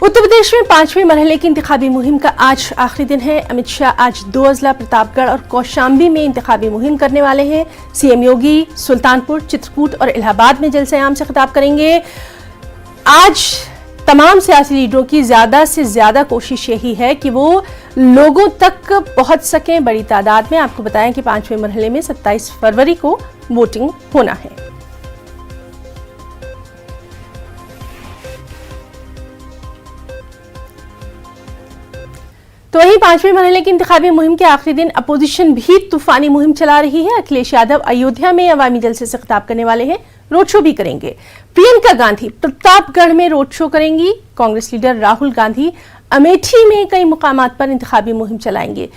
उत्तर प्रदेश में 5वें मरहले की इंतखाबी मुहिम का आज आखिरी दिन है। अमित शाह आज 2 अजला प्रतापगढ़ और कौशाम्बी में इंतखाबी मुहिम करने वाले हैं। सीएम योगी सुल्तानपुर, चित्रकूट और इलाहाबाद में जलसे आम से खिताब करेंगे। आज तमाम सियासी लीडरों की ज्यादा से ज्यादा कोशिश यही है कि वो लोगों तक पहुंच सकें बड़ी तादाद में। आपको बताएं कि 5वें मरहले में 27 फरवरी को वोटिंग होना है। तो वहीं 5वें मरहले की इंतखाबी मुहिम के आखिरी दिन अपोजिशन भी तूफानी मुहिम चला रही है। अखिलेश यादव अयोध्या में अवामी जलसे से खिताब करने वाले हैं, रोड शो भी करेंगे। प्रियंका गांधी प्रतापगढ़ में रोड शो करेंगी। कांग्रेस लीडर राहुल गांधी अमेठी में कई मुकामात पर इंतखाबी मुहिम चलाएंगे।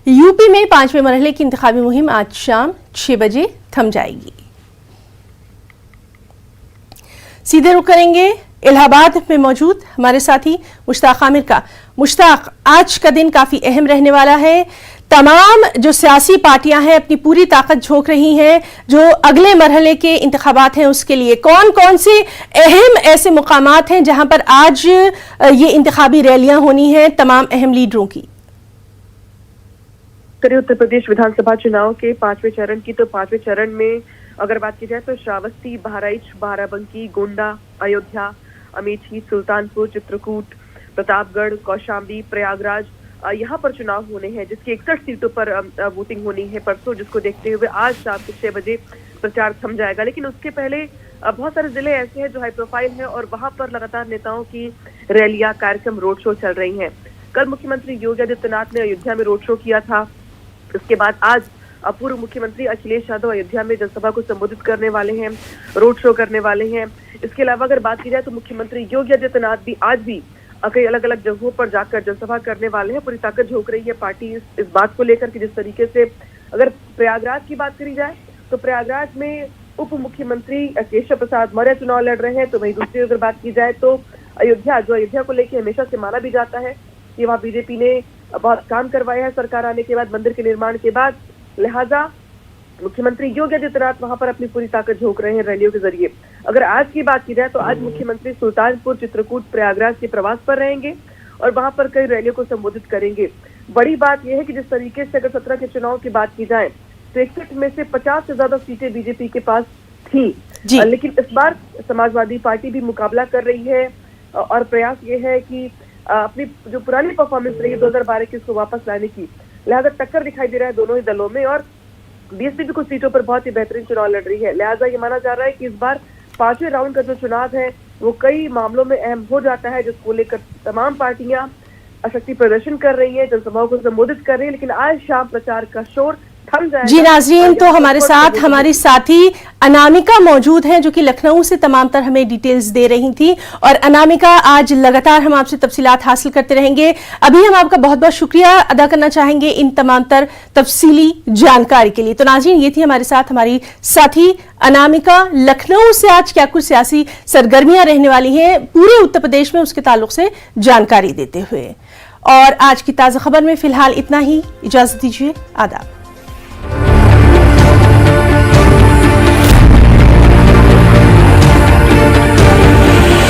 यूपी में 5वें मरहले की इंतखाबी मुहिम आज शाम 6 बजे थम जाएगी। सीधे रुख करेंगे इलाहाबाद में मौजूद हमारे साथी मुश्ताक आमिर का। मुश्ताक, आज का दिन काफी अहम रहने वाला है। तमाम जो सियासी पार्टियां हैं अपनी पूरी ताकत झोंक रही हैं जो अगले मरहले के इंतखाबात हैं उसके लिए। कौन कौन से अहम ऐसे मुकामात हैं जहां पर आज ये इंतखाबी रैलियां होनी हैं तमाम अहम लीडरों की? उत्तर प्रदेश विधानसभा चुनाव के 5वें चरण की, तो 5वें चरण में अगर बात की जाए तो श्रावस्ती, बहराइच, बाराबंकी, गोंडा, अयोध्या, अमेठी, सुल्तानपुर, चित्रकूट, प्रतापगढ़, कौशाम्बी, प्रयागराज, यहाँ पर चुनाव होने हैं, जिसकी 61 सीटों पर वोटिंग होनी है परसों, जिसको देखते हुए आज शाम के 6 बजे प्रचार थम जाएगा। लेकिन उसके पहले बहुत सारे जिले ऐसे हैं जो हाई प्रोफाइल हैं और वहां पर लगातार नेताओं की रैलियां, कार्यक्रम, रोड शो चल रही हैं। कल मुख्यमंत्री योगी आदित्यनाथ ने अयोध्या में रोड शो किया था। इसके बाद आज पूर्व मुख्यमंत्री अखिलेश यादव अयोध्या में जनसभा को संबोधित करने वाले हैं, रोड शो करने वाले हैं। इसके अलावा अगर बात की जाए तो मुख्यमंत्री योगी आदित्यनाथ भी आज भी कई अलग अलग जगहों पर जाकर जनसभा करने वाले हैं। पूरी ताकत झोंक रही है पार्टी इस बात को लेकर कि जिस तरीके से अगर प्रयागराज की बात करी जाए तो प्रयागराज में उप मुख्यमंत्री केशव प्रसाद मौर्य चुनाव लड़ रहे हैं। तो वहीं दूसरी अगर बात की जाए तो अयोध्या, जो अयोध्या को लेकर हमेशा से माना भी जाता है कि वहाँ बीजेपी ने बहुत काम करवाया है सरकार आने के बाद, मंदिर के निर्माण के बाद, लिहाजा मुख्यमंत्री योगी आदित्यनाथ वहां पर अपनी पूरी ताकत झोंक रहे हैं रैलियों के जरिए। अगर आज की बात की जाए तो आज मुख्यमंत्री सुल्तानपुर, चित्रकूट, प्रयागराज के प्रवास पर रहेंगे और वहां पर कई रैलियों को संबोधित करेंगे। बड़ी बात यह है कि जिस तरीके से अगर 17 के चुनाव की बात की जाए तो 61 में से 50 से ज्यादा सीटें बीजेपी के पास थी, लेकिन इस बार समाजवादी पार्टी भी मुकाबला कर रही है और प्रयास ये है कि अपनी जो पुरानी परफॉर्मेंस रही 2012 की उसको वापस लाने की। लिहाजा टक्कर दिखाई दे रहा है दोनों ही दलों में और बीएसपी भी कुछ सीटों पर बहुत ही बेहतरीन चुनाव लड़ रही है। लिहाजा ये माना जा रहा है कि इस बार 5वें राउंड का जो चुनाव है वो कई मामलों में अहम हो जाता है, जिसको लेकर तमाम पार्टियां शक्ति प्रदर्शन कर रही है, जनसभाओं को संबोधित कर रही है। लेकिन आज शाम प्रचार का शोर थम जाएगा। जी नाज़रीन, तो हमारे साथ हमारी साथी अनामिका मौजूद हैं जो कि लखनऊ से तमाम तर हमें डिटेल्स दे रही थी। और अनामिका, आज लगातार हम आपसे तफसीलात हासिल करते रहेंगे। अभी हम आपका बहुत बहुत शुक्रिया अदा करना चाहेंगे इन तमाम तर तफसीली जानकारी के लिए। तो नाज़रीन, ये थी हमारे साथ हमारी साथी अनामिका लखनऊ से। आज क्या कुछ सियासी सरगर्मियां रहने वाली हैं पूरे उत्तर प्रदेश में उसके ताल्लुक से जानकारी देते हुए। और आज की ताज़ा खबर में फिलहाल इतना ही। इजाजत दीजिए, आदाब।